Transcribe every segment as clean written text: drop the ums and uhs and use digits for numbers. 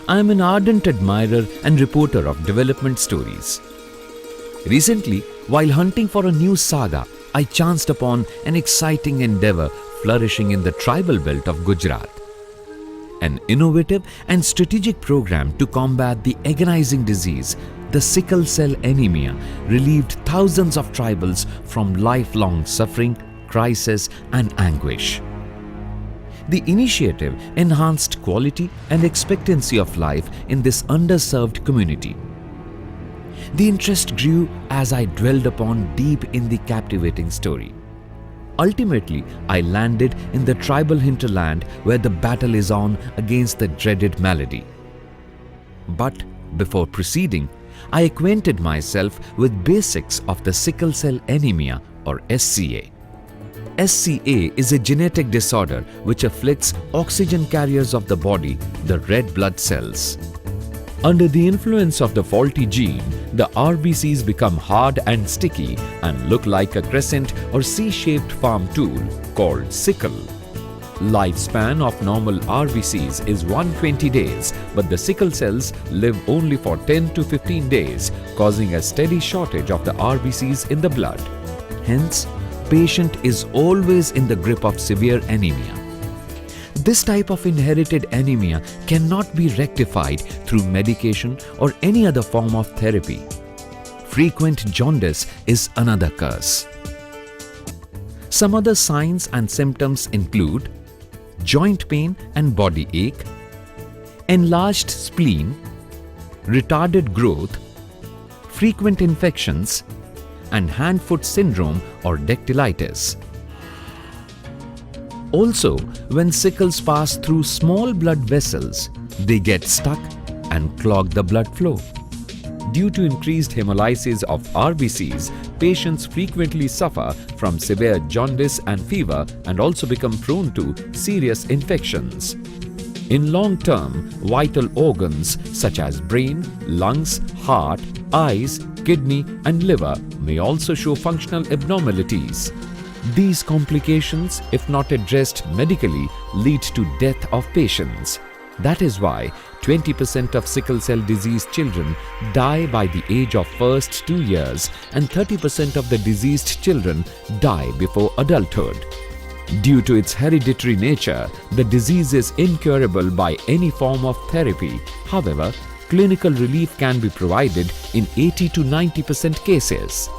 I am an ardent admirer and reporter of development stories. Recently, while hunting for a new saga, I chanced upon an exciting endeavor flourishing in the tribal belt of Gujarat. An innovative and strategic program to combat the agonizing disease, the sickle cell anemia, relieved thousands of tribals from lifelong suffering, crisis, and anguish. The initiative enhanced quality and expectancy of life in this underserved community. The interest grew as I dwelled upon deep in the captivating story. Ultimately, I landed in the tribal hinterland where the battle is on against the dreaded malady. But before proceeding, I acquainted myself with basics of the sickle cell anemia or SCA. SCA is a genetic disorder which afflicts oxygen carriers of the body, the red blood cells. Under the influence of the faulty gene, the RBCs become hard and sticky and look like a crescent or C-shaped farm tool called sickle. Lifespan of normal RBCs is 120 days, but the sickle cells live only for 10 to 15 days, causing a steady shortage of the RBCs in the blood. Hence, patient is always in the grip of severe anemia. This type of inherited anemia cannot be rectified through medication or any other form of therapy. Frequent jaundice is another curse. Some other signs and symptoms include joint pain and body ache, enlarged spleen, retarded growth, frequent infections, and hand-foot syndrome or dactylitis. Also, when sickles pass through small blood vessels, they get stuck and clog the blood flow. Due to increased hemolysis of RBCs, patients frequently suffer from severe jaundice and fever and also become prone to serious infections. In long term, vital organs such as brain, lungs, heart, eyes, kidney and liver may also show functional abnormalities. These complications, if not addressed medically, lead to death of patients. That is why 20% of sickle cell disease children die by the age of first 2 years and 30% of the diseased children die before adulthood. Due to its hereditary nature, the disease is incurable by any form of therapy. However, clinical relief can be provided in 80 to 90% cases.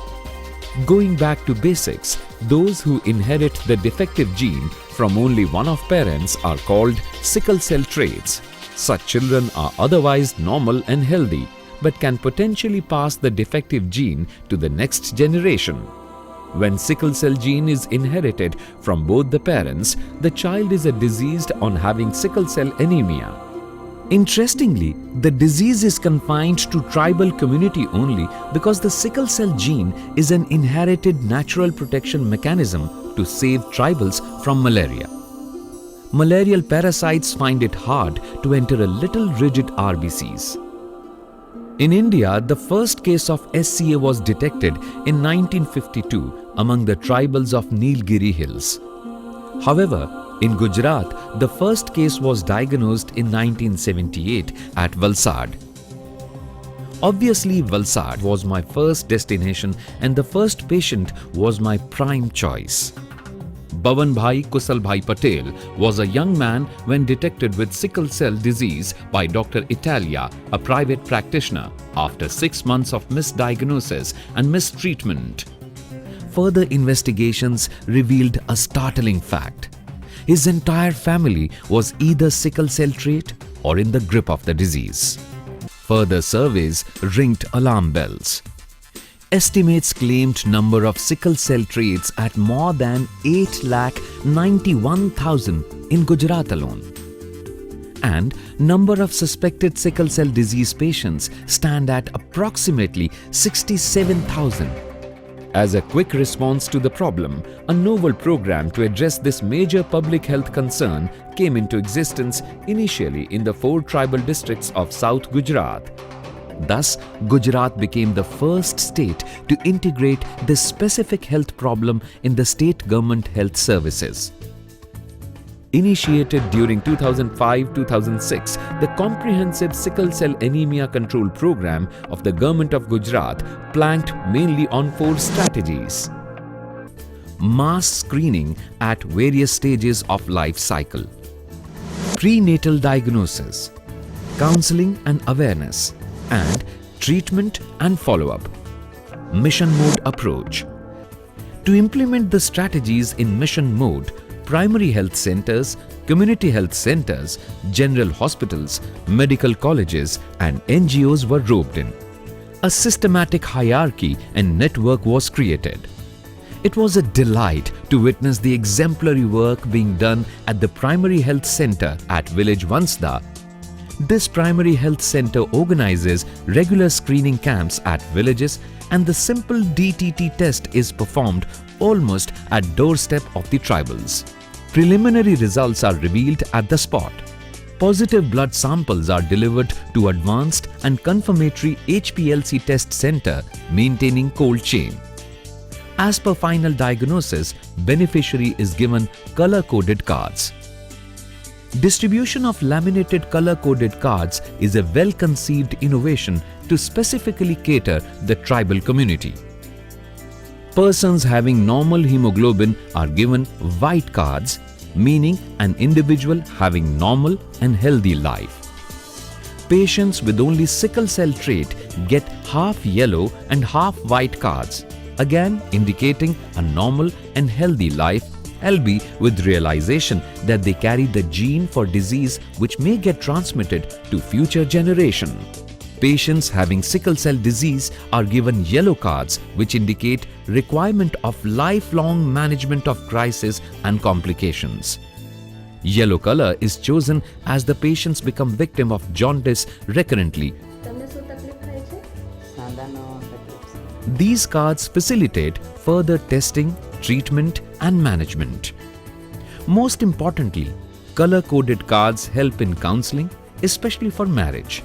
Going back to basics, those who inherit the defective gene from only one of parents are called sickle cell traits. Such children are otherwise normal and healthy, but can potentially pass the defective gene to the next generation. When sickle cell gene is inherited from both the parents, the child is diseased on having sickle cell anemia. Interestingly, the disease is confined to tribal community only because the sickle cell gene is an inherited natural protection mechanism to save tribals from malaria. Malarial parasites find it hard to enter a little rigid RBCs. In India, the first case of SCA was detected in 1952 among the tribals of Nilgiri Hills. However, in Gujarat, the first case was diagnosed in 1978 at Valsad. Obviously, Valsad was my first destination and the first patient was my prime choice. Bhavan Bhai Kusal Bhai Patel was a young man when detected with sickle cell disease by Dr. Italia, a private practitioner, after 6 months of misdiagnosis and mistreatment. Further investigations revealed a startling fact. His entire family was either sickle cell trait or in the grip of the disease. Further surveys ringed alarm bells. Estimates claimed number of sickle cell traits at more than 8,91,000 in Gujarat alone. And number of suspected sickle cell disease patients stand at approximately 67,000. As a quick response to the problem, a novel program to address this major public health concern came into existence initially in the 4 tribal districts of South Gujarat. Thus, Gujarat became the first state to integrate this specific health problem in the state government health services. Initiated during 2005-2006, the comprehensive sickle cell anemia control program of the Government of Gujarat planked mainly on 4 strategies. Mass screening at various stages of life cycle, prenatal diagnosis, counseling and awareness, and treatment and follow-up. Mission mode approach. To implement the strategies in mission mode, primary health centers, community health centers, general hospitals, medical colleges and NGOs were roped in. A systematic hierarchy and network was created. It was a delight to witness the exemplary work being done at the primary health center at village Vansda. This primary health center organizes regular screening camps at villages, and the simple DTT test is performed almost at doorstep of the tribals. Preliminary results are revealed at the spot. Positive blood samples are delivered to advanced and confirmatory HPLC test center maintaining cold chain. As per final diagnosis, beneficiary is given color-coded cards. Distribution of laminated color-coded cards is a well-conceived innovation to specifically cater the tribal community. Persons having normal hemoglobin are given white cards, meaning an individual having normal and healthy life. Patients with only sickle cell trait get half yellow and half white cards, again indicating a normal and healthy life, albeit with realization that they carry the gene for disease which may get transmitted to future generation. Patients having sickle cell disease are given yellow cards which indicate requirement of lifelong management of crisis and complications. Yellow color is chosen as the patients become victim of jaundice recurrently. These cards facilitate further testing, treatment and management. Most importantly, color-coded cards help in counseling, especially for marriage.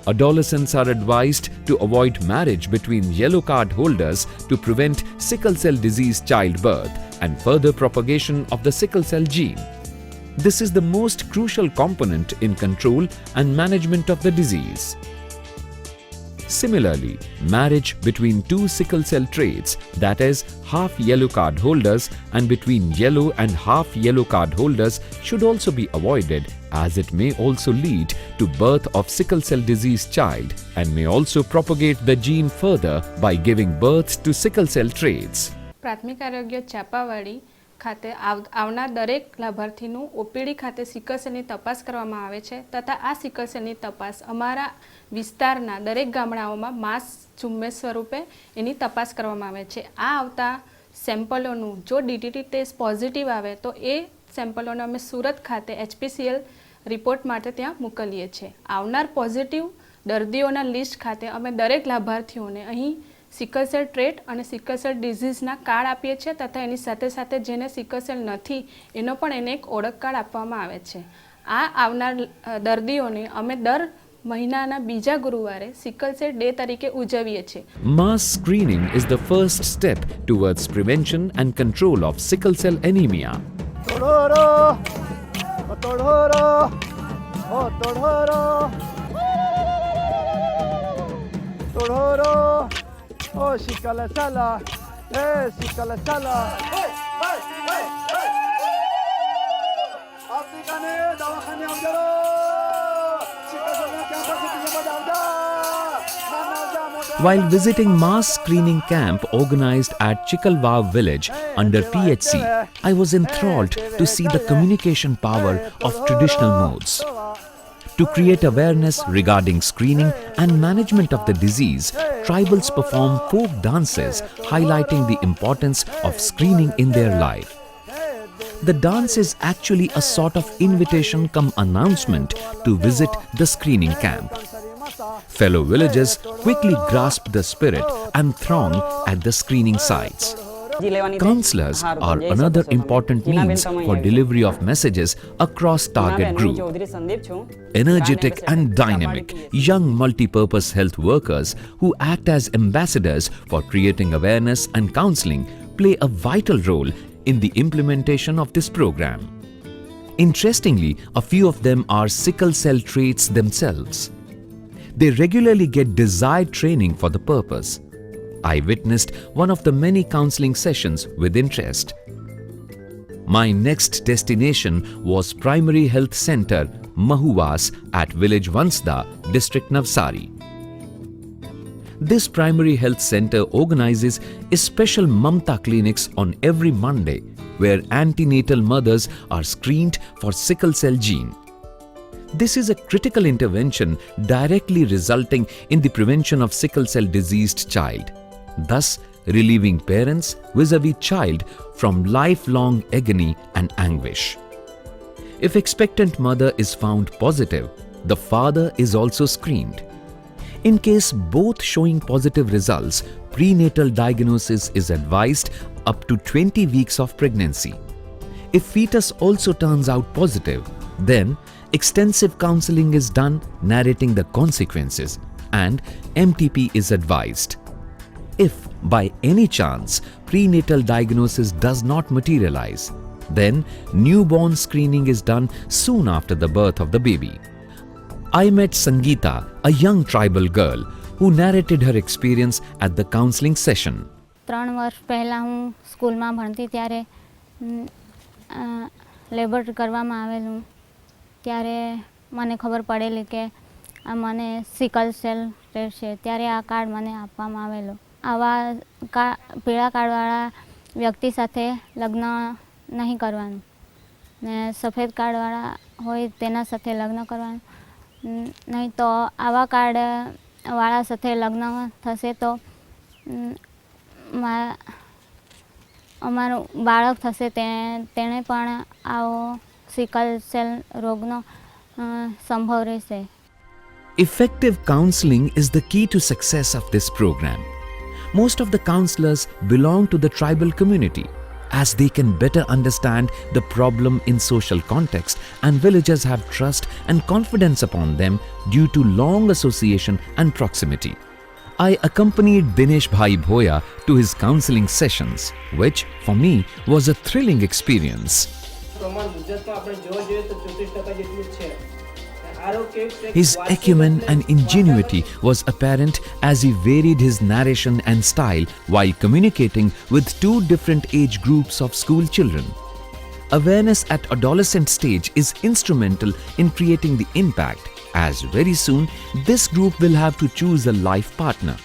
Adolescents are advised to avoid marriage between yellow card holders to prevent sickle cell disease childbirth and further propagation of the sickle cell gene. This is the most crucial component in control and management of the disease. Similarly, marriage between 2 sickle cell traits, that is, half yellow card holders, and between yellow and half yellow card holders should also be avoided, as it may also lead to birth of sickle cell disease child and may also propagate the gene further by giving birth to sickle cell traits. પ્રાથમિક આરોગ્ય ચાપાવાડી ખાતે આવનાર દરેક લાભાર્થીનું OPD ખાતે sickle સેલની તપાસ કરવામાં આવે છે તથા આ સિકલ સેલની તપાસ અમારા વિસ્તારના દરેક ગામડાઓમાં માસ ઝુંબેશ સ્વરૂપે એની તપાસ કરવામાં આવે છે. આ આવતા સેમ્પલોનું જો ડીટીટી ટેસ્ટ પોઝિટિવ આવે તો એ સેમ્પલોને અમે સુરત ખાતે HPCL રિપોર્ટ માટે ત્યાં મોકલીએ છીએ. આવનાર પોઝિટિવ દર્દીઓના લિસ્ટ ખાતે અમે દરેક લાભાર્થીઓને અહીં સિકલ સેલ ટ્રેટ અને સિકલ સેલ ડિઝીઝના કાર્ડ આપીએ છીએ તથા એની સાથે સાથે જેને સિકલ સેલ નથી એનો પણ એને એક ઓળખ કાર્ડ આપવામાં આવે છે. આ આવનાર દર્દીઓને અમે દર મહિનાના બીજા ગુરુવારે સિકલ સેલ ડે તરીકે ઉજવીએ છીએ. Mass screening is the first step towards prevention and control of sickle cell anemia. Oh, sikala sala, sikala sala. Afrikane, dawakhane amjaro. While visiting mass screening camp organized at Chikalwav village under PHC, I was enthralled to see the communication power of traditional modes. To create awareness regarding screening and management of the disease, tribals perform folk dances highlighting the importance of screening in their life. The dance is actually a sort of invitation cum announcement to visit the screening camp. Fellow villagers quickly grasp the spirit and throng at the screening sites. Counselors are another important means for delivery of messages across target group. Energetic and dynamic young multi-purpose health workers who act as ambassadors for creating awareness and counseling play a vital role in the implementation of this program. Interestingly, a few of them are sickle cell traits themselves. They regularly get desired training for the purpose. I witnessed one of the many counseling sessions with interest. My next destination was Primary Health Center, Mahuwas at village Vansda, district Navsari. This primary health center organizes special Mamta clinics on every Monday where antenatal mothers are screened for sickle cell gene. This is a critical intervention directly resulting in the prevention of sickle cell diseased child, thus relieving parents vis-a-vis child from lifelong agony and anguish. If expectant mother is found positive, the father is also screened. In case both showing positive results, prenatal diagnosis is advised up to 20 weeks of pregnancy. If fetus also turns out positive, then extensive counseling is done narrating the consequences and MTP is advised. If by any chance prenatal diagnosis does not materialize, then newborn screening is done soon after the birth of the baby. I met Sangeeta, a young tribal girl, who narrated her experience at the counseling session. 3 વર્ષ પહેલાં હું સ્કૂલમાં ભણતી ત્યારે laboratory કરવામાં આવેલું ત્યારે મને ખબર પડેલી કે મને સિકલ સેલ છે ત્યારે આ કાર્ડ મને આપવામાં આવેલો. આવા પીળા કાર્ડવાળા વ્યક્તિ સાથે લગ્ન નહીં કરવાનું ને સફેદ કાર્ડવાળા હોય તેના સાથે લગ્ન કરવાનું નહીં. તો આવા કાર્ડવાળા સાથે લગ્ન થશે તો અમારું બાળક થશે તેણે પણ આવો સિકલ સેલ રોગનો સંભવ રહેશે. Effective counseling is the key to success of this program. Most of the counselors belong to the tribal community, as they can better understand the problem in social context and villagers have trust and confidence upon them due to long association and proximity. I accompanied Dinesh Bhai Bhoya to his counseling sessions, which for me was a thrilling experience. His acumen and ingenuity was apparent as he varied his narration and style while communicating with 2 different age groups of school children. Awareness at adolescent stage is instrumental in creating the impact, as very soon this group will have to choose a life partner.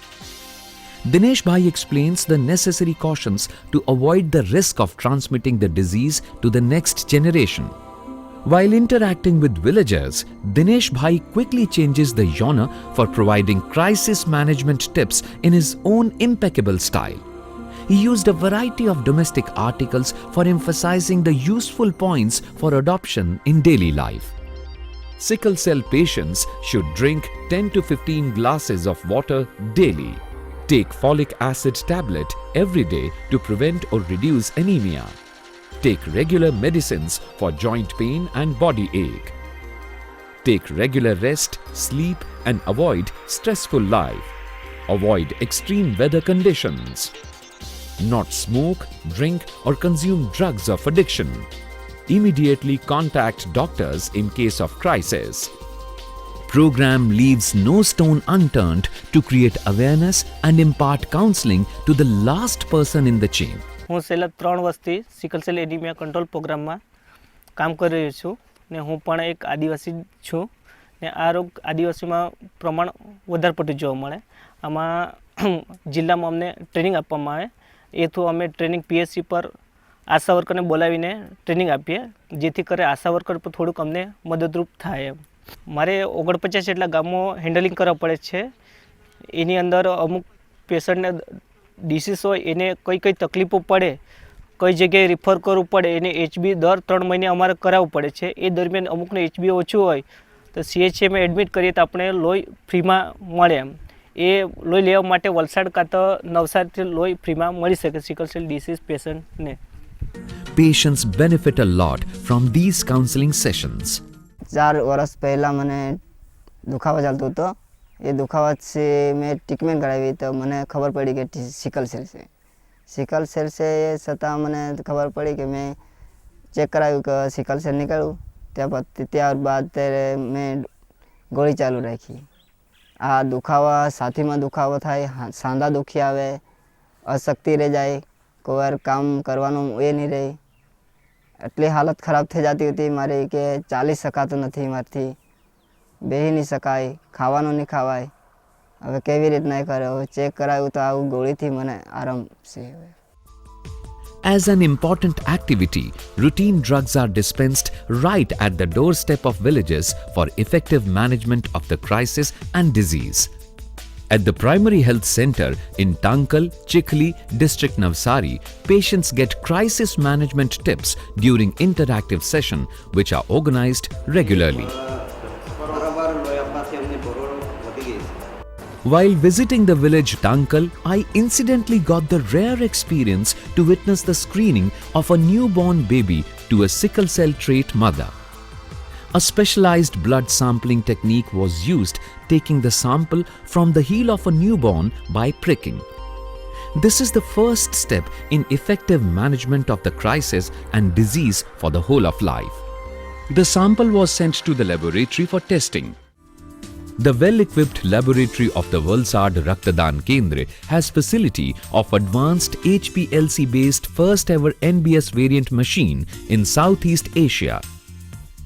Dinesh Bhai explains the necessary cautions to avoid the risk of transmitting the disease to the next generation. While interacting with villagers, Dinesh Bhai quickly changes the genre for providing crisis management tips in his own impeccable style. He used a variety of domestic articles for emphasizing the useful points for adoption in daily life. Sickle cell patients should drink 10 to 15 glasses of water daily. Take folic acid tablet every day to prevent or reduce anemia. Take regular medicines for joint pain and body ache. Take regular rest, sleep and avoid stressful life. Avoid extreme weather conditions. Not smoke, drink or consume drugs of addiction. Immediately contact doctors in case of crisis. Program leaves no stone unturned to create awareness and impart counseling to the last person in the chain. હું છેલ્લા 3 વર્ષથી sickle cell anaemia control પ્રોગ્રામમાં કામ કરી રહ્યો છું ને હું પણ એક આદિવાસી છું ને આ રોગ આદિવાસીમાં પ્રમાણ વધારે પડતું જોવા મળે. આમાં જિલ્લામાં અમને ટ્રેનિંગ આપવામાં આવે. એ થ્રુ અમે ટ્રેનિંગ પીએચસી પર આશા વર્કરને બોલાવીને ટ્રેનિંગ આપીએ જેથી કરે આશા વર્કર પર થોડુંક અમને મદદરૂપ થાય. મારે 49 જેટલા ગામો હેન્ડલિંગ કરવા પડે છે. એની અંદર અમુક પેશન્ટને ડિસીઝ હોય એને કઈ તકલીફો પડે કઈ જગ્યાએ રિફર કરવું પડે એને એચબી દર 3 મહિને અમારે કરાવવું પડે છે. એ દરમિયાન અમુકને એચબી ઓછું હોય તો સીએચસીમાં એડમિટ કરીએ તો આપણે લોહી ફ્રીમાં મળે. એ લોહી લેવા માટે વલસાડ કાં તો નવસારીથી લોહી ફ્રીમાં મળી શકે સિકલ સેલ ડિસીઝ પેશન્ટને. Patients benefit a lot from these counseling sessions. 4 વર્ષ પહેલાં મને દુખાવો ચાલતો હતો. એ દુખાવા से મેં ટ્રીટમેન્ટ કરાવી તો મને ખબર પડી કે સિકલ સેલ છે. સિકલ સેલ છે એ છતાં મને ખબર પડી કે મેં ચેક કરાવ્યું કે સિકલ સેલ નીકળ્યું ત્યારબાદ ત્યારે મેં ગોળી ચાલુ રાખી. આ દુખાવા છાતીમાં દુખાવો થાય, સાંધા દુખી આવે, અશક્તિ રહી જાય, કોઈ વાર કામ કરવાનું એ નહીં રહે. એટલી હાલત ખરાબ થઈ જતી હતી મારી કે ચાલી શકાતું નથી મારથી, બેહી નહીં શકાય, ખાવાનું નહીં ખાવાય. હવે કેવી રીતના એ કરે, હવે ચેક કરાવ્યું તો આવું ગોળીથી મને આરામ છે. As an important activity, routine drugs are dispensed right at the doorstep of villages for effective management of the crisis and disease. At the primary health center in Tankal, Chikhli, district Navsari, patients get crisis management tips during interactive session which are organized regularly. While visiting the village Tankal, I incidentally got the rare experience to witness the screening of a newborn baby to a sickle cell trait mother. A specialized blood sampling technique was used, taking the sample from the heel of a newborn by pricking. This is the first step in effective management of the crisis and disease for the whole of life. The sample was sent to the laboratory for testing. The well-equipped laboratory of the Valsad Raktadaan Kendra has facility of advanced HPLC-based first-ever NBS variant machine in Southeast Asia.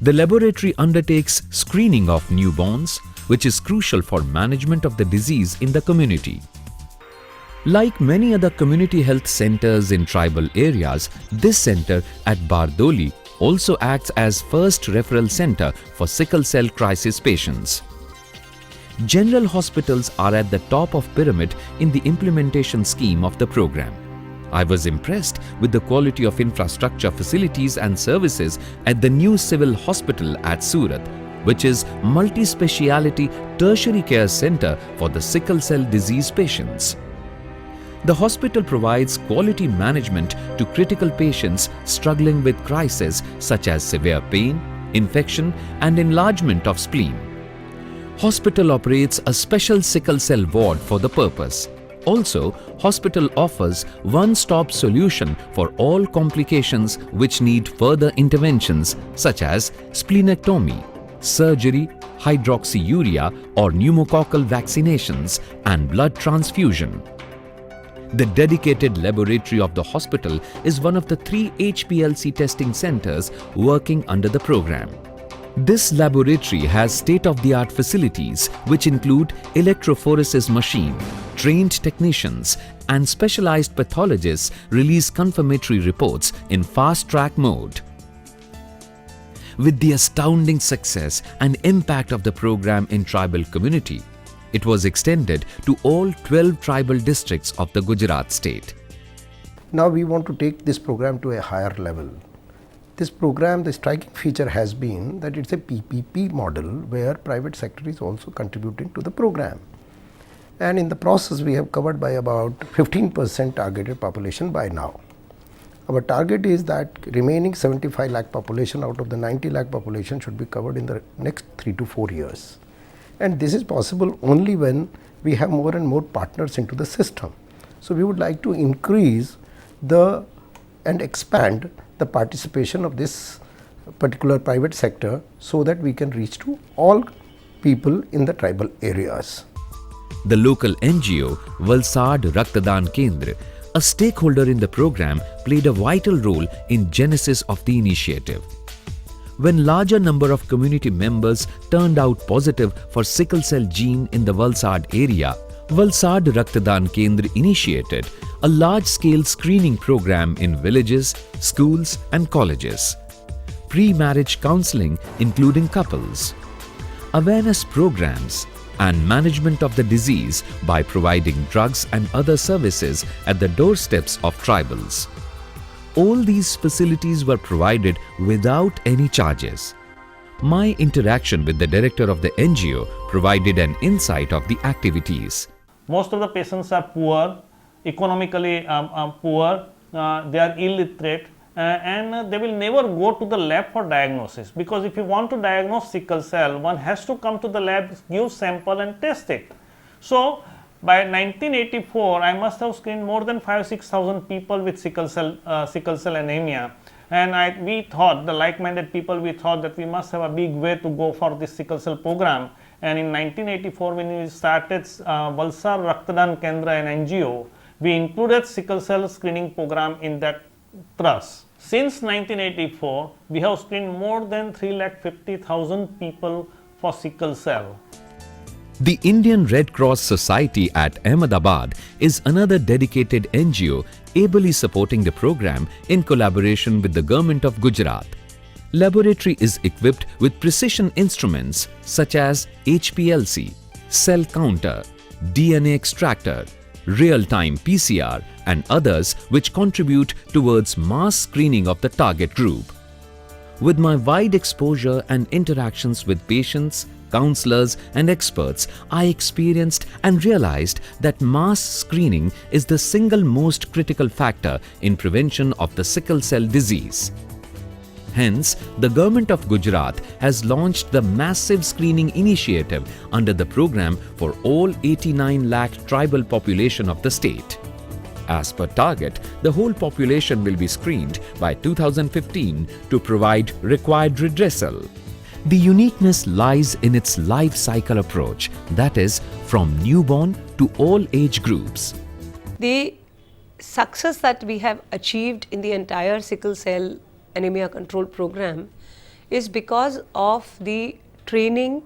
The laboratory undertakes screening of newborns, which is crucial for management of the disease in the community. Like many other community health centers in tribal areas, this center at Bardoli also acts as first referral center for sickle cell crisis patients. General hospitals are at the top of pyramid in the implementation scheme of the program. I was impressed with the quality of infrastructure, facilities and services at the new civil hospital at Surat, which is multi-speciality tertiary care center for the sickle cell disease patients. The hospital provides quality management to critical patients struggling with crises such as severe pain, infection and enlargement of spleen. Hospital operates a special sickle cell ward for the purpose. Also, hospital offers one-stop solution for all complications which need further interventions such as splenectomy, surgery, hydroxyurea or pneumococcal vaccinations and blood transfusion. The dedicated laboratory of the hospital is one of the 3 HPLC testing centers working under the program. This laboratory has state-of-the-art facilities which include electrophoresis machine, trained technicians and specialized pathologists release confirmatory reports in fast-track mode. With the astounding success and impact of the program in tribal community, it was extended to all 12 tribal districts of the Gujarat state. Now we want to take this program to a higher level. This program, the striking feature has been that it's a PPP model where private sector is also contributing to the program. And in the process, we have covered by about 15% targeted population by now. Our target is that remaining 75 lakh population out of the 90 lakh population should be covered in the next 3 to 4 years. And this is possible only when we have more and more partners into the system. So we would like to increase and expand the participation of this particular private sector so that we can reach to all people in the tribal areas. The local NGO, Valsad Raktadaan Kendra, a stakeholder in the program, played a vital role in genesis of the initiative. When larger number of community members turned out positive for sickle cell gene in the Valsad area, Valsad Raktadaan Kendra initiated a large-scale screening program in villages, schools and colleges. Pre-marriage counseling including couples. Awareness programs and management of the disease by providing drugs and other services at the doorsteps of tribals. All these facilities were provided without any charges. My interaction with the director of the NGO provided an insight of the activities. Most of the patients are poor, economically poor, they are illiterate, and they will never go to the lab for diagnosis, because if you want to diagnose sickle cell, one has to come to the lab, give sample and test it. So by 1984, I must have screened more than 5,000-6,000 people with sickle cell anemia, And we thought, the like-minded people, we thought that we must have a big way to go for this sickle cell program. And in 1984, when we started Valsad Raktadan Kendra, an NGO, we included sickle cell screening program in that trust. Since 1984, we have screened more than 350,000 people for sickle cell. The Indian Red Cross Society at Ahmedabad is another dedicated NGO ably supporting the program in collaboration with the Government of Gujarat. Laboratory is equipped with precision instruments such as HPLC, cell counter, DNA extractor, real-time PCR and others which contribute towards mass screening of the target group. With my wide exposure and interactions with patients, counselors and experts, I experienced and realized that mass screening is the single most critical factor in prevention of the sickle cell disease. Hence, the Government of Gujarat has launched the massive screening initiative under the program for all 89 lakh tribal population of the state. As per target, the whole population will be screened by 2015 to provide required redressal. The uniqueness lies in its life cycle approach, that is, from newborn to all age groups. The success that we have achieved in the entire sickle cell anemia control program is because of the training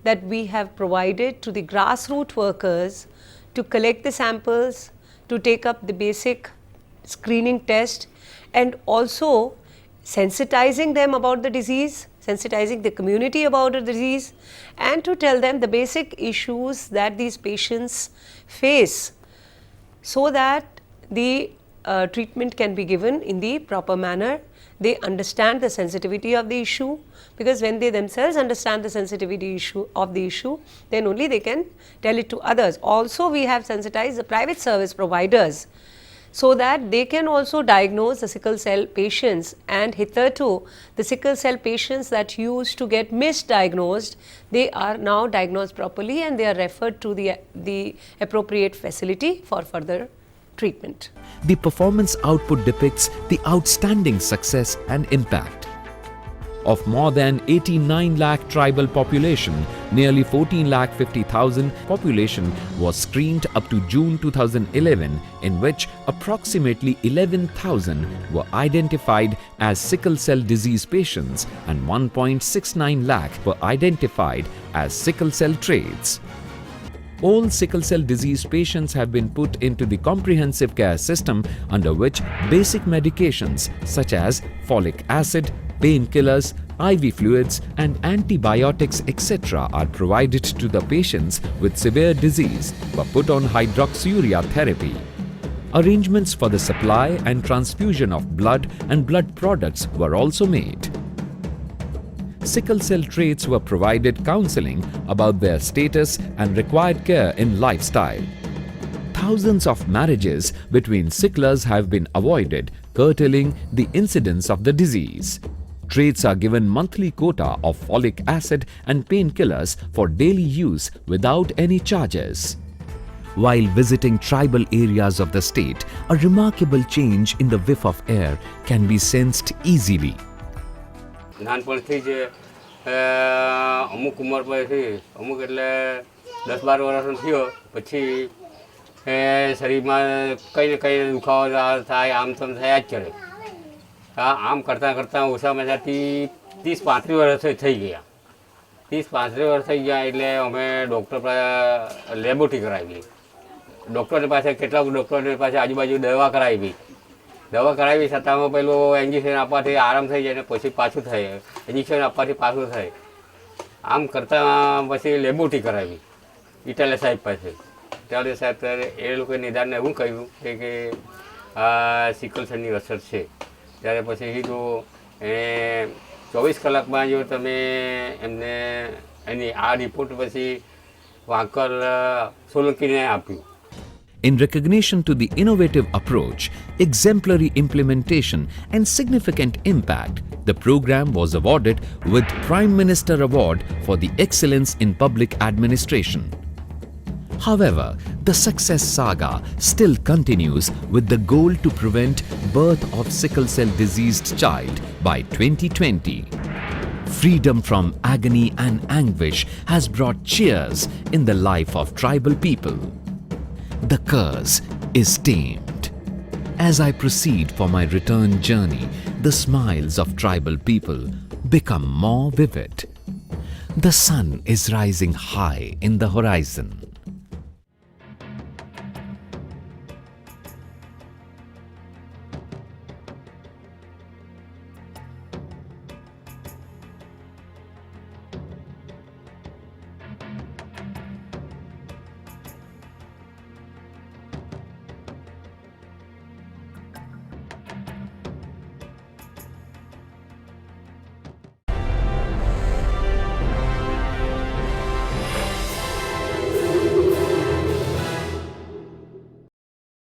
that we have provided to the grassroots workers to collect the samples, to take up the basic screening test, and also sensitizing them about the disease, sensitizing the community about the disease, and to tell them the basic issues that these patients face so that the treatment can be given in the proper manner. They understand the sensitivity of the issue, because when they themselves understand the sensitivity of the issue, then only they can tell it to others. Also, we have sensitized the private service providers so that they can also diagnose the sickle cell patients, and hitherto the sickle cell patients that used to get misdiagnosed, they are now diagnosed properly and they are referred to the appropriate facility for further treatment. The performance output depicts the outstanding success and impact. Of more than 89 lakh tribal population, nearly 14 lakh 50,000 population was screened up to June 2011, in which approximately 11,000 were identified as sickle cell disease patients and 1.69 lakh were identified as sickle cell traits. All sickle cell disease patients have been put into the comprehensive care system, under which basic medications such as folic acid, painkillers, IV fluids and antibiotics etc. are provided to the patients with severe disease were put on hydroxyurea therapy. Arrangements for the supply and transfusion of blood and blood products were also made. Sickle cell traits were provided counseling about their status and required care in lifestyle. Thousands of marriages between sicklers have been avoided, curtailing the incidence of the disease. Traits are given monthly quota of folic acid and painkillers for daily use without any charges. While visiting tribal areas of the state, a remarkable change in the whiff of air can be sensed easily. નાનપણથી જ અમુક ઉંમર પછી અમુક એટલે 10-12 વર્ષનો થયો પછી શરીરમાં કંઈ ને કંઈ દુખાવો થાય આમ તેમ થયા જ કરે. આમ કરતાં કરતાં ઓછામાં ઓછા 30-35 વર્ષ થઈ ગયા. 30-35 વર્ષ થઈ ગયા એટલે અમે ડૉક્ટર લેબોરેટરી કરાવી. ડૉક્ટરને પાસે કેટલાક ડૉક્ટરને પાસે આજુબાજુ દવા કરાવી. દવા કરાવી છતાં પેલું ઇન્જેક્શન આપવાથી આરામ થઈ જાય ને પછી પાછું થાય, ઇન્જેક્શન આપવાથી પાછું થાય. આમ કરતાં પછી લેબોરેટરી કરાવી ઇટાલિયા સાહેબ પાસે. ઇટાલિયા સાહેબ એ લોકોએ નિદાનને એવું કહ્યું કે સિકલ સેલની અસર છે. ત્યારે પછી કીધું એણે 24 કલાકમાં જો તમે એમને એની આ રિપોર્ટ પછી વાંકલ સોલંકીને આપ્યું. In recognition to the innovative approach, exemplary implementation and significant impact, the program was awarded with Prime Minister Award for the Excellence in Public Administration. However, the success saga still continues with the goal to prevent birth of sickle cell diseased child by 2020. Freedom from agony and anguish has brought cheers in the life of tribal people. The curse is tamed. As I proceed for my return journey, the smiles of tribal people become more vivid. The sun is rising high in the horizon.